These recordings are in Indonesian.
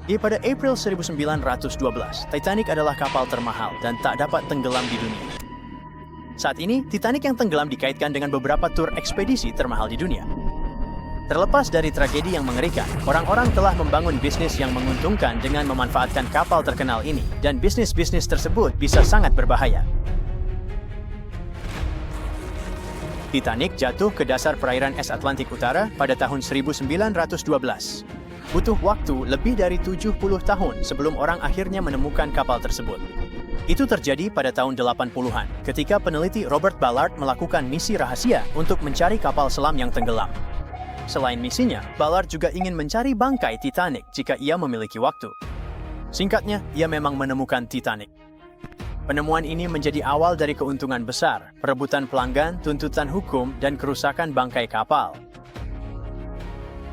Pada April 1912, Titanic adalah kapal termahal dan tak dapat tenggelam di dunia. Saat ini, Titanic yang tenggelam dikaitkan dengan beberapa tur ekspedisi termahal di dunia. Terlepas dari tragedi yang mengerikan, orang-orang telah membangun bisnis yang menguntungkan dengan memanfaatkan kapal terkenal ini, dan bisnis-bisnis tersebut bisa sangat berbahaya. Titanic jatuh ke dasar perairan es Atlantik Utara pada tahun 1912. Butuh waktu lebih dari 70 tahun sebelum orang akhirnya menemukan kapal tersebut. Itu terjadi pada tahun 80-an, ketika peneliti Robert Ballard melakukan misi rahasia untuk mencari kapal selam yang tenggelam. Selain misinya, Ballard juga ingin mencari bangkai Titanic jika ia memiliki waktu. Singkatnya, ia memang menemukan Titanic. Penemuan ini menjadi awal dari keuntungan besar, perebutan pelanggan, tuntutan hukum, dan kerusakan bangkai kapal.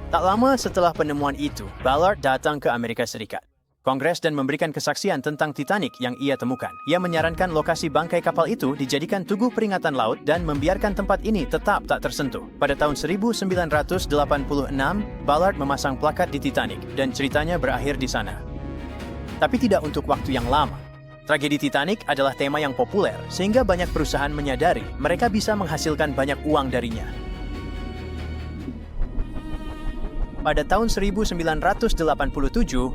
Tak lama setelah penemuan itu, Ballard datang ke Amerika Serikat, Kongres, dan memberikan kesaksian tentang Titanic yang ia temukan. Ia menyarankan lokasi bangkai kapal itu dijadikan tugu peringatan laut dan membiarkan tempat ini tetap tak tersentuh. Pada tahun 1986, Ballard memasang plakat di Titanic dan ceritanya berakhir di sana. Tapi tidak untuk waktu yang lama. Tragedi Titanic adalah tema yang populer sehingga banyak perusahaan menyadari mereka bisa menghasilkan banyak uang darinya. Pada tahun 1987,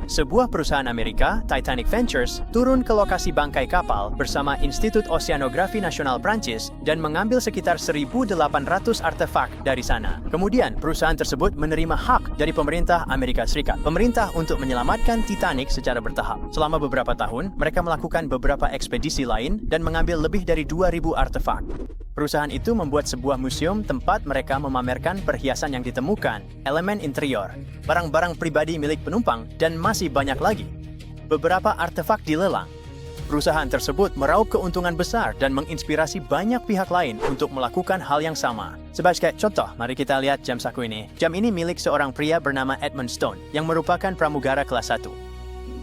sebuah perusahaan Amerika, Titanic Ventures, turun ke lokasi bangkai kapal bersama Institut Oceanografi Nasional Prancis dan mengambil sekitar 1.800 artefak dari sana. Kemudian, perusahaan tersebut menerima hak dari pemerintah Amerika Serikat, pemerintah untuk menyelamatkan Titanic secara bertahap. Selama beberapa tahun, mereka melakukan beberapa ekspedisi lain dan mengambil lebih dari 2.000 artefak. Perusahaan itu membuat sebuah museum tempat mereka memamerkan perhiasan yang ditemukan, elemen interior, barang-barang pribadi milik penumpang, dan masih banyak lagi. Beberapa artefak dilelang. Perusahaan tersebut meraup keuntungan besar dan menginspirasi banyak pihak lain untuk melakukan hal yang sama. Sebagai contoh, mari kita lihat jam saku ini. Jam ini milik seorang pria bernama Edmund Stone, yang merupakan pramugara kelas 1.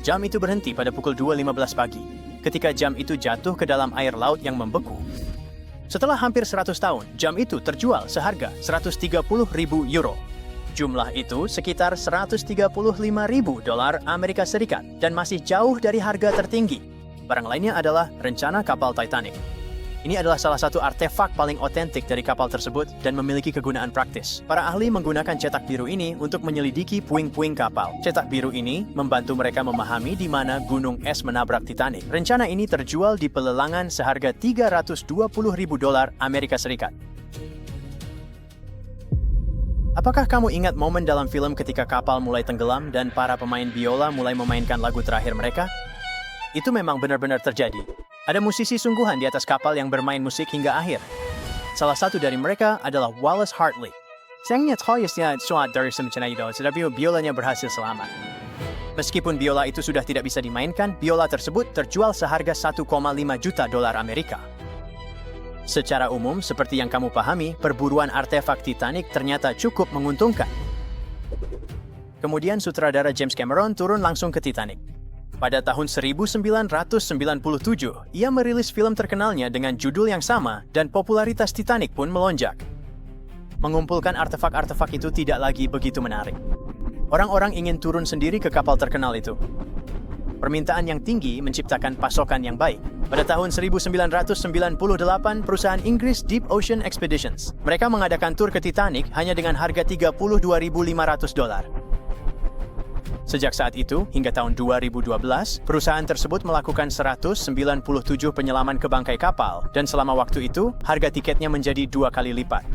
Jam itu berhenti pada pukul 2.15 pagi, ketika jam itu jatuh ke dalam air laut yang membeku. Setelah hampir 100 tahun, jam itu terjual seharga 130.000 euro. Jumlah itu sekitar 135.000 dolar Amerika Serikat dan masih jauh dari harga tertinggi. Barang lainnya adalah rencana kapal Titanic. Ini adalah salah satu artefak paling otentik dari kapal tersebut dan memiliki kegunaan praktis. Para ahli menggunakan cetak biru ini untuk menyelidiki puing-puing kapal. Cetak biru ini membantu mereka memahami di mana gunung es menabrak Titanic. Rencana ini terjual di pelelangan seharga 320.000 dolar Amerika Serikat. Apakah kamu ingat momen dalam film ketika kapal mulai tenggelam dan para pemain biola mulai memainkan lagu terakhir mereka? Itu memang benar-benar terjadi. Ada musisi sungguhan di atas kapal yang bermain musik hingga akhir. Salah satu dari mereka adalah Wallace Hartley. Sayangnya toyasnya suat dari semacam itu, tetapi biolanya berhasil selamat. Meskipun biola itu sudah tidak bisa dimainkan, biola tersebut terjual seharga 1,5 juta dolar Amerika. Secara umum, seperti yang kamu pahami, perburuan artefak Titanic ternyata cukup menguntungkan. Kemudian sutradara James Cameron turun langsung ke Titanic. Pada tahun 1997, ia merilis film terkenalnya dengan judul yang sama dan popularitas Titanic pun melonjak. Mengumpulkan artefak-artefak itu tidak lagi begitu menarik. Orang-orang ingin turun sendiri ke kapal terkenal itu. Permintaan yang tinggi menciptakan pasokan yang baik. Pada tahun 1998, perusahaan Inggris Deep Ocean Expeditions. Mereka mengadakan tur ke Titanic hanya dengan harga 32.500 dolar. Sejak saat itu, hingga tahun 2012, perusahaan tersebut melakukan 197 penyelaman ke bangkai kapal, dan selama waktu itu, harga tiketnya menjadi 2 kali lipat.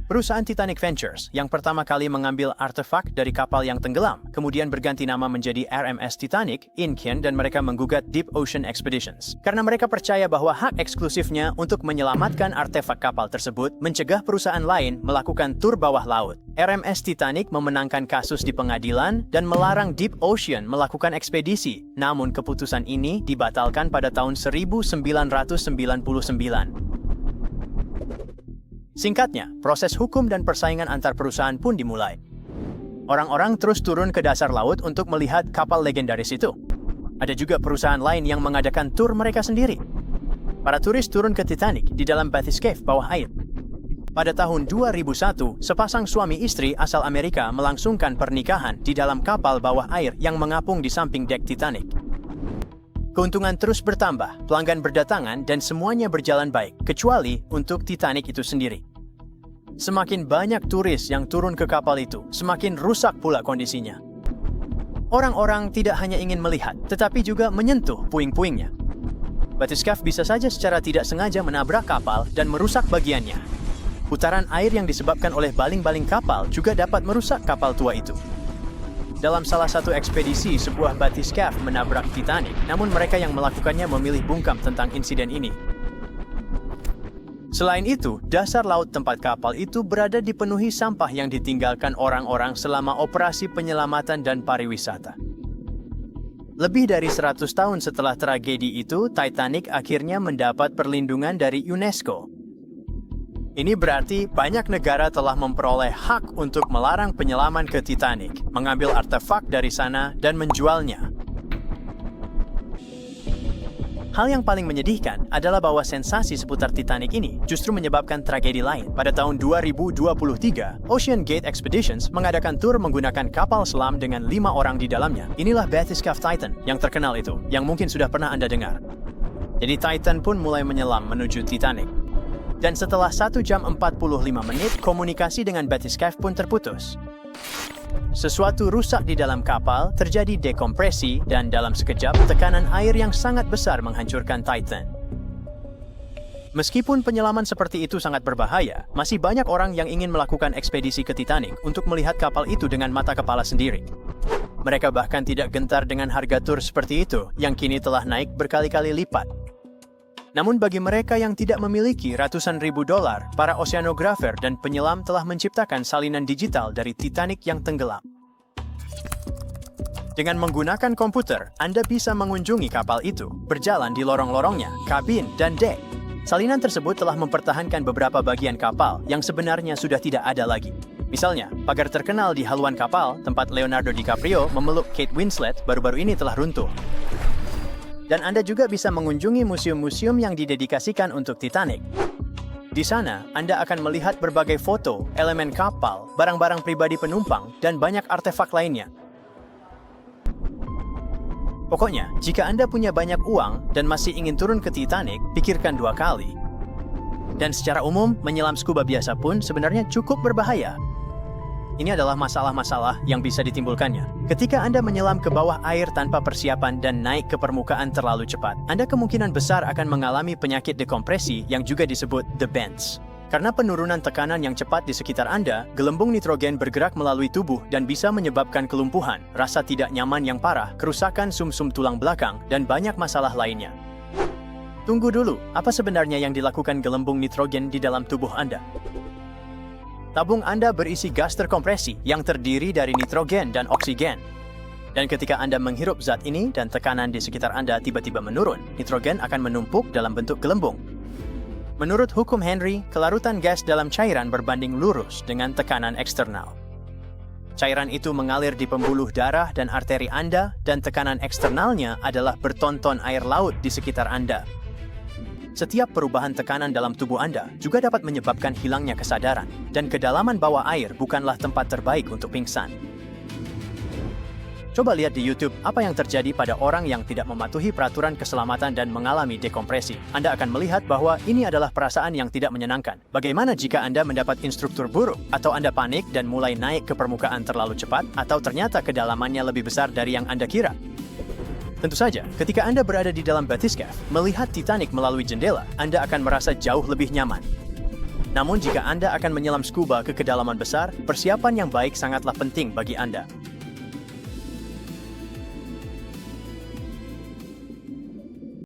Perusahaan Titanic Ventures yang pertama kali mengambil artefak dari kapal yang tenggelam, kemudian berganti nama menjadi RMS Titanic, Inc. dan mereka menggugat Deep Ocean Expeditions. Karena mereka percaya bahwa hak eksklusifnya untuk menyelamatkan artefak kapal tersebut mencegah perusahaan lain melakukan tur bawah laut. RMS Titanic memenangkan kasus di pengadilan dan melarang Deep Ocean melakukan ekspedisi. Namun keputusan ini dibatalkan pada tahun 1999. Singkatnya, proses hukum dan persaingan antar perusahaan pun dimulai. Orang-orang terus turun ke dasar laut untuk melihat kapal legendaris itu. Ada juga perusahaan lain yang mengadakan tur mereka sendiri. Para turis turun ke Titanic di dalam Bathurst Cave bawah air. Pada tahun 2001, sepasang suami istri asal Amerika melangsungkan pernikahan di dalam kapal bawah air yang mengapung di samping dek Titanic. Keuntungan terus bertambah, pelanggan berdatangan dan semuanya berjalan baik, kecuali untuk Titanic itu sendiri. Semakin banyak turis yang turun ke kapal itu, semakin rusak pula kondisinya. Orang-orang tidak hanya ingin melihat, tetapi juga menyentuh puing-puingnya. Bathyscaphe bisa saja secara tidak sengaja menabrak kapal dan merusak bagiannya. Putaran air yang disebabkan oleh baling-baling kapal juga dapat merusak kapal tua itu. Dalam salah satu ekspedisi, sebuah bathyscaphe menabrak Titanic, namun mereka yang melakukannya memilih bungkam tentang insiden ini. Selain itu, dasar laut tempat kapal itu berada dipenuhi sampah yang ditinggalkan orang-orang selama operasi penyelamatan dan pariwisata. Lebih dari 100 tahun setelah tragedi itu, Titanic akhirnya mendapat perlindungan dari UNESCO. Ini berarti banyak negara telah memperoleh hak untuk melarang penyelaman ke Titanic, mengambil artefak dari sana, dan menjualnya. Hal yang paling menyedihkan adalah bahwa sensasi seputar Titanic ini justru menyebabkan tragedi lain. Pada tahun 2023, Ocean Gate Expeditions mengadakan tur menggunakan kapal selam dengan 5 orang di dalamnya. Inilah Bathyscaphe Titan yang terkenal itu, yang mungkin sudah pernah Anda dengar. Jadi Titan pun mulai menyelam menuju Titanic. Dan setelah 1 jam 45 menit, komunikasi dengan Bathyscaphe pun terputus. Sesuatu rusak di dalam kapal, terjadi dekompresi, dan dalam sekejap, tekanan air yang sangat besar menghancurkan Titan. Meskipun penyelaman seperti itu sangat berbahaya, masih banyak orang yang ingin melakukan ekspedisi ke Titanic untuk melihat kapal itu dengan mata kepala sendiri. Mereka bahkan tidak gentar dengan harga tur seperti itu, yang kini telah naik berkali-kali lipat. Namun bagi mereka yang tidak memiliki ratusan ribu dolar, para oceanografer dan penyelam telah menciptakan salinan digital dari Titanic yang tenggelam. Dengan menggunakan komputer, Anda bisa mengunjungi kapal itu, berjalan di lorong-lorongnya, kabin, dan dek. Salinan tersebut telah mempertahankan beberapa bagian kapal yang sebenarnya sudah tidak ada lagi. Misalnya, pagar terkenal di haluan kapal, tempat Leonardo DiCaprio memeluk Kate Winslet, baru-baru ini telah runtuh. Dan Anda juga bisa mengunjungi museum-museum yang didedikasikan untuk Titanic. Di sana, Anda akan melihat berbagai foto, elemen kapal, barang-barang pribadi penumpang, dan banyak artefak lainnya. Pokoknya, jika Anda punya banyak uang dan masih ingin turun ke Titanic, pikirkan 2 kali. Dan secara umum, menyelam scuba biasa pun sebenarnya cukup berbahaya. Ini adalah masalah-masalah yang bisa ditimbulkannya. Ketika Anda menyelam ke bawah air tanpa persiapan dan naik ke permukaan terlalu cepat, Anda kemungkinan besar akan mengalami penyakit dekompresi yang juga disebut the bends. Karena penurunan tekanan yang cepat di sekitar Anda, gelembung nitrogen bergerak melalui tubuh dan bisa menyebabkan kelumpuhan, rasa tidak nyaman yang parah, kerusakan sumsum tulang belakang, dan banyak masalah lainnya. Tunggu dulu, apa sebenarnya yang dilakukan gelembung nitrogen di dalam tubuh Anda? Tabung Anda berisi gas terkompresi yang terdiri dari nitrogen dan oksigen. Dan ketika Anda menghirup zat ini dan tekanan di sekitar Anda tiba-tiba menurun, nitrogen akan menumpuk dalam bentuk gelembung. Menurut hukum Henry, kelarutan gas dalam cairan berbanding lurus dengan tekanan eksternal. Cairan itu mengalir di pembuluh darah dan arteri Anda, dan tekanan eksternalnya adalah bertonton air laut di sekitar Anda. Setiap perubahan tekanan dalam tubuh Anda juga dapat menyebabkan hilangnya kesadaran, dan kedalaman bawah air bukanlah tempat terbaik untuk pingsan. Coba lihat di YouTube apa yang terjadi pada orang yang tidak mematuhi peraturan keselamatan dan mengalami dekompresi. Anda akan melihat bahwa ini adalah perasaan yang tidak menyenangkan. Bagaimana jika Anda mendapat instruktur buruk, atau Anda panik dan mulai naik ke permukaan terlalu cepat, atau ternyata kedalamannya lebih besar dari yang Anda kira? Tentu saja, ketika Anda berada di dalam Bathyscaphe, melihat Titanic melalui jendela, Anda akan merasa jauh lebih nyaman. Namun jika Anda akan menyelam scuba ke kedalaman besar, persiapan yang baik sangatlah penting bagi Anda.